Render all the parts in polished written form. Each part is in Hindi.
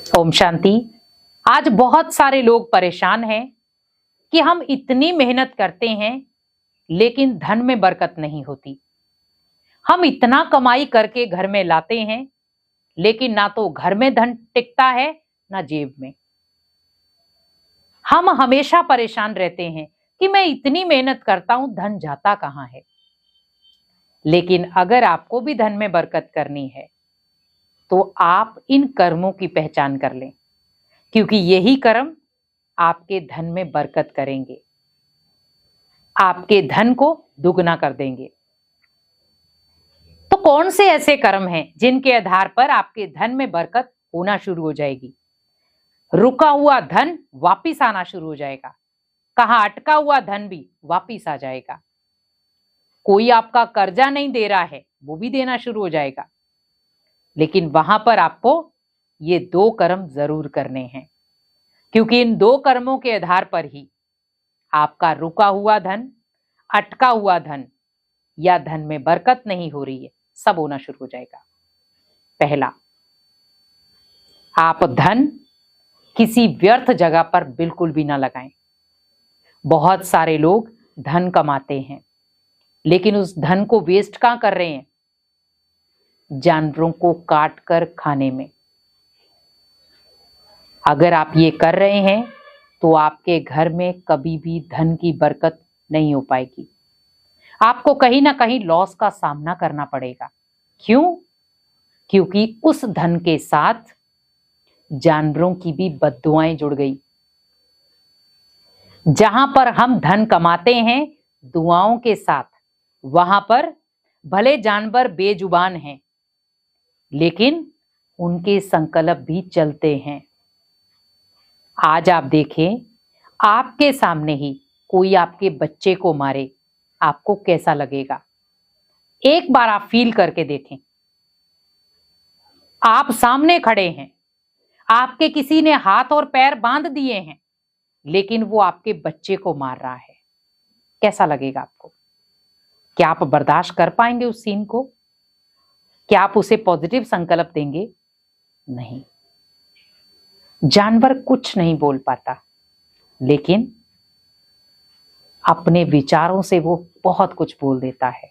ओम शांति। आज बहुत सारे लोग परेशान हैं कि हम इतनी मेहनत करते हैं लेकिन धन में बरकत नहीं होती। हम इतना कमाई करके घर में लाते हैं लेकिन ना तो घर में धन टिकता है ना जेब में। हम हमेशा परेशान रहते हैं कि मैं इतनी मेहनत करता हूं, धन जाता कहां है। लेकिन अगर आपको भी धन में बरकत करनी है तो आप इन कर्मों की पहचान कर लें, क्योंकि यही कर्म आपके धन में बरकत करेंगे, आपके धन को दुगना कर देंगे। तो कौन से ऐसे कर्म हैं जिनके आधार पर आपके धन में बरकत होना शुरू हो जाएगी? रुका हुआ धन वापिस आना शुरू हो जाएगा, कहां अटका हुआ धन भी वापिस आ जाएगा। कोई आपका कर्जा नहीं दे रहा है, वो भी देना शुरू हो जाएगा। लेकिन वहां पर आपको ये दो कर्म जरूर करने हैं, क्योंकि इन दो कर्मों के आधार पर ही आपका रुका हुआ धन, अटका हुआ धन या धन में बरकत नहीं हो रही है, सब होना शुरू हो जाएगा। पहला, आप धन किसी व्यर्थ जगह पर बिल्कुल भी ना लगाएं। बहुत सारे लोग धन कमाते हैं लेकिन उस धन को वेस्ट कहां कर रहे हैं? जानवरों को काट कर खाने में। अगर आप ये कर रहे हैं तो आपके घर में कभी भी धन की बरकत नहीं हो पाएगी। आपको कहीं ना कहीं लॉस का सामना करना पड़ेगा। क्यों? क्योंकि उस धन के साथ जानवरों की भी बद्दुआएं जुड़ गई। जहां पर हम धन कमाते हैं दुआओं के साथ, वहां पर भले जानवर बेजुबान हैं लेकिन उनके संकल्प भी चलते हैं। आज आप देखें, आपके सामने ही कोई आपके बच्चे को मारे, आपको कैसा लगेगा? एक बार आप फील करके देखें। आप सामने खड़े हैं, आपके किसी ने हाथ और पैर बांध दिए हैं लेकिन वो आपके बच्चे को मार रहा है, कैसा लगेगा आपको? क्या आप बर्दाश्त कर पाएंगे उस सीन को? क्या आप उसे पॉजिटिव संकल्प देंगे? नहीं। जानवर कुछ नहीं बोल पाता लेकिन अपने विचारों से वो बहुत कुछ बोल देता है,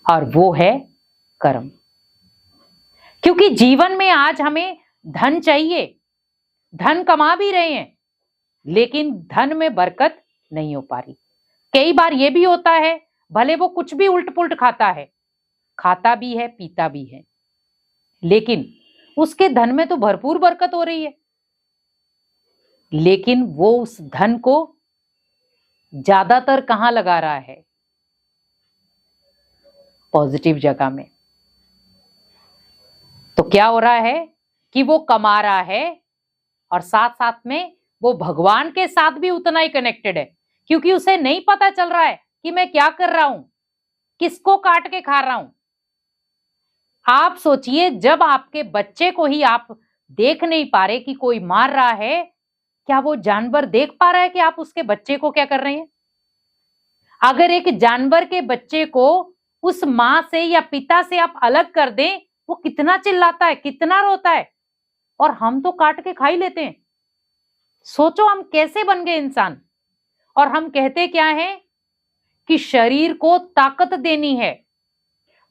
और वो है कर्म। क्योंकि जीवन में आज हमें धन चाहिए, धन कमा भी रहे हैं लेकिन धन में बरकत नहीं हो पा रही। कई बार ये भी होता है, भले वो कुछ भी उल्ट पुल्ट खाता है, खाता भी है, पीता भी है, लेकिन उसके धन में तो भरपूर बरकत हो रही है, लेकिन वो उस धन को ज्यादातर कहां लगा रहा है? पॉजिटिव जगह में। तो क्या हो रहा है कि वो कमा रहा है और साथ साथ में वो भगवान के साथ भी उतना ही कनेक्टेड है, क्योंकि उसे नहीं पता चल रहा है कि मैं क्या कर रहा हूं, किसको काट के खा रहा हूं। आप सोचिए, जब आपके बच्चे को ही आप देख नहीं पा रहे कि कोई मार रहा है, क्या वो जानवर देख पा रहा है कि आप उसके बच्चे को क्या कर रहे हैं? अगर एक जानवर के बच्चे को उस मां से या पिता से आप अलग कर दें, वो कितना चिल्लाता है, कितना रोता है, और हम तो काट के खा ही लेते हैं। सोचो हम कैसे बन गए इंसान। और हम कहते क्या है कि शरीर को ताकत देनी है,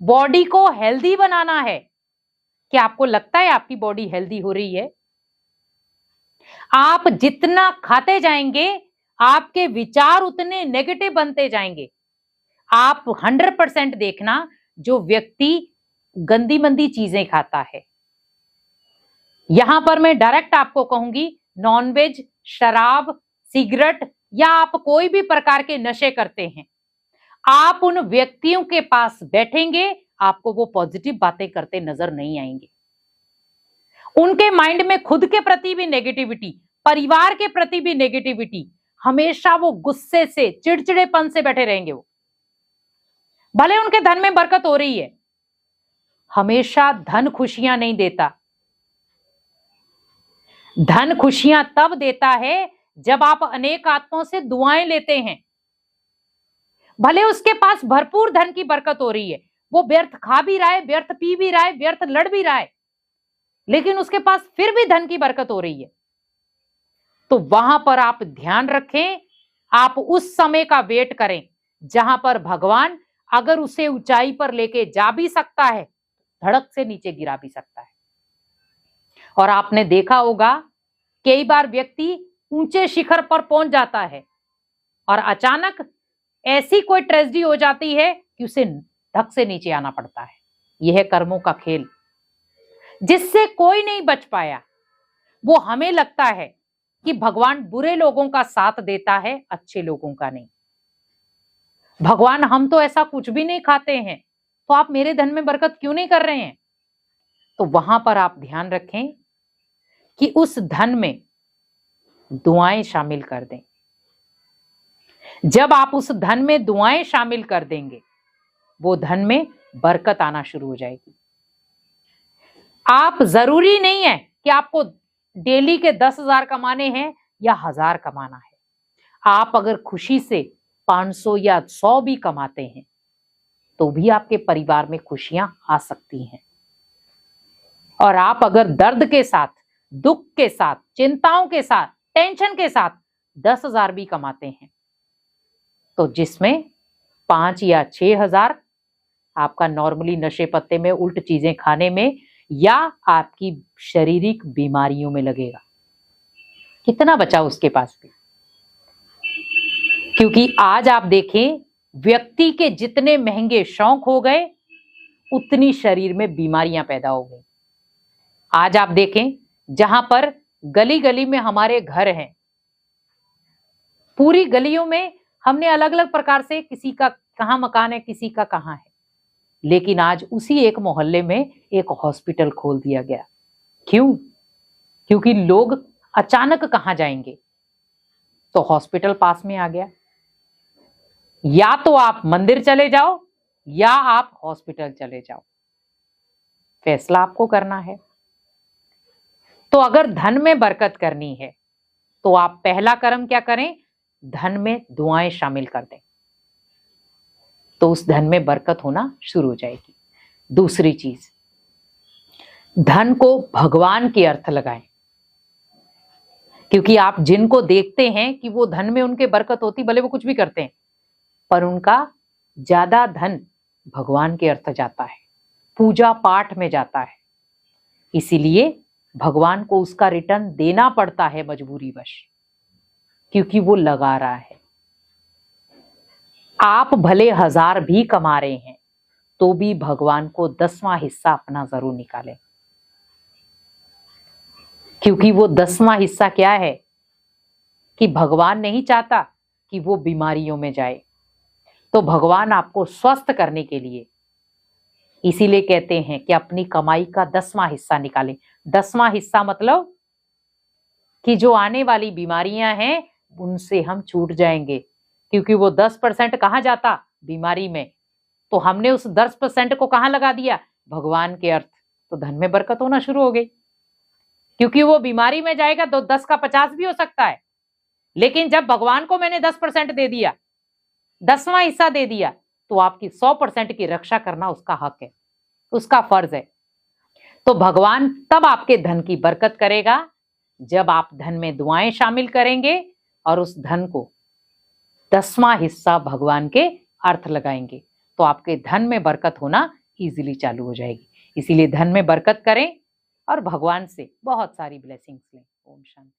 बॉडी को हेल्दी बनाना है। क्या आपको लगता है आपकी बॉडी हेल्दी हो रही है? आप जितना खाते जाएंगे आपके विचार उतने नेगेटिव बनते जाएंगे। आप 100% देखना, जो व्यक्ति गंदी मंदी चीजें खाता है, यहां पर मैं डायरेक्ट आपको कहूंगी, नॉनवेज, शराब, सिगरेट या आप कोई भी प्रकार के नशे करते हैं, आप उन व्यक्तियों के पास बैठेंगे, आपको वो पॉजिटिव बातें करते नजर नहीं आएंगे। उनके माइंड में खुद के प्रति भी नेगेटिविटी, परिवार के प्रति भी नेगेटिविटी, हमेशा वो गुस्से से, चिड़चिड़ेपन से बैठे रहेंगे। वो भले उनके धन में बरकत हो रही है, हमेशा धन खुशियां नहीं देता। धन खुशियां तब देता है जब आप अनेक आत्माओं से दुआएं लेते हैं। भले उसके पास भरपूर धन की बरकत हो रही है, वो व्यर्थ खा भी रहा है, व्यर्थ पी भी रहा है, व्यर्थ लड़ भी रहा है, लेकिन उसके पास फिर भी धन की बरकत हो रही है, तो वहां पर आप ध्यान रखें, आप उस समय का वेट करें जहां पर भगवान अगर उसे ऊंचाई पर लेके जा भी सकता है, धड़क से नीचे गिरा भी सकता है। और आपने देखा होगा कई बार व्यक्ति ऊंचे शिखर पर पहुंच जाता है और अचानक ऐसी कोई ट्रेजेडी हो जाती है कि उसे धक से नीचे आना पड़ता है। यह है कर्मों का खेल, जिससे कोई नहीं बच पाया। वो हमें लगता है कि भगवान बुरे लोगों का साथ देता है, अच्छे लोगों का नहीं। भगवान हम तो ऐसा कुछ भी नहीं खाते हैं, तो आप मेरे धन में बरकत क्यों नहीं कर रहे हैं? तो वहां पर आप ध्यान रखें कि उस धन में दुआएं शामिल कर दें। जब आप उस धन में दुआएं शामिल कर देंगे, वो धन में बरकत आना शुरू हो जाएगी। आप जरूरी नहीं है कि आपको डेली के 10,000 कमाने हैं या 1,000 कमाना है। आप अगर खुशी से 500 या 100 भी कमाते हैं तो भी आपके परिवार में खुशियां आ सकती हैं। और आप अगर दर्द के साथ, दुख के साथ, चिंताओं के साथ, टेंशन के साथ 10,000 भी कमाते हैं, तो जिसमें 5 या 6,000 आपका नॉर्मली नशे पत्ते में, उल्ट चीजें खाने में या आपकी शारीरिक बीमारियों में लगेगा, कितना बचा उसके पास भी? क्योंकि आज आप देखें, व्यक्ति के जितने महंगे शौक हो गए, उतनी शरीर में बीमारियां पैदा हो गई। आज आप देखें, जहां पर गली गली में हमारे घर हैं, पूरी गलियों में हमने अलग अलग प्रकार से, किसी का कहां मकान है, किसी का कहां है, लेकिन आज उसी एक मोहल्ले में एक हॉस्पिटल खोल दिया गया। क्यों? क्योंकि लोग अचानक कहां जाएंगे, तो हॉस्पिटल पास में आ गया। या तो आप मंदिर चले जाओ या आप हॉस्पिटल चले जाओ, फैसला आपको करना है। तो अगर धन में बरकत करनी है तो आप पहला कर्म क्या करें? धन में दुआएं शामिल कर दें, तो उस धन में बरकत होना शुरू हो जाएगी। दूसरी चीज, धन को भगवान के अर्थ लगाएं। क्योंकि आप जिनको देखते हैं कि वो धन में उनके बरकत होती, भले वो कुछ भी करते हैं, पर उनका ज्यादा धन भगवान के अर्थ जाता है, पूजा पाठ में जाता है। इसीलिए भगवान को उसका रिटर्न देना पड़ता है मजबूरीवश, क्योंकि वो लगा रहा है। आप भले 1,000 भी कमा रहे हैं तो भी भगवान को 10वां हिस्सा अपना जरूर निकालें, क्योंकि वो 10वां हिस्सा क्या है कि भगवान नहीं चाहता कि वो बीमारियों में जाए। तो भगवान आपको स्वस्थ करने के लिए, इसीलिए कहते हैं कि अपनी कमाई का 10वां हिस्सा निकालें। 10वां हिस्सा मतलब कि जो आने वाली बीमारियां हैं उनसे हम छूट जाएंगे, क्योंकि वो 10% कहां जाता? बीमारी में। तो हमने उस 10% को कहां लगा दिया? भगवान के अर्थ। तो धन में बरकत होना शुरू हो गई, क्योंकि वो बीमारी में जाएगा तो 10 का 50 भी हो सकता है। लेकिन जब भगवान को मैंने 10% दे दिया, 10वां हिस्सा दे दिया, तो आपकी 100% की रक्षा करना उसका हक है, उसका फर्ज है। तो भगवान तब आपके धन की बरकत करेगा जब आप धन में दुआएं शामिल करेंगे और उस धन को 10वां हिस्सा भगवान के अर्थ लगाएंगे, तो आपके धन में बरकत होना इजीली चालू हो जाएगी। इसीलिए धन में बरकत करें और भगवान से बहुत सारी ब्लेसिंग्स लें। ओम शांति।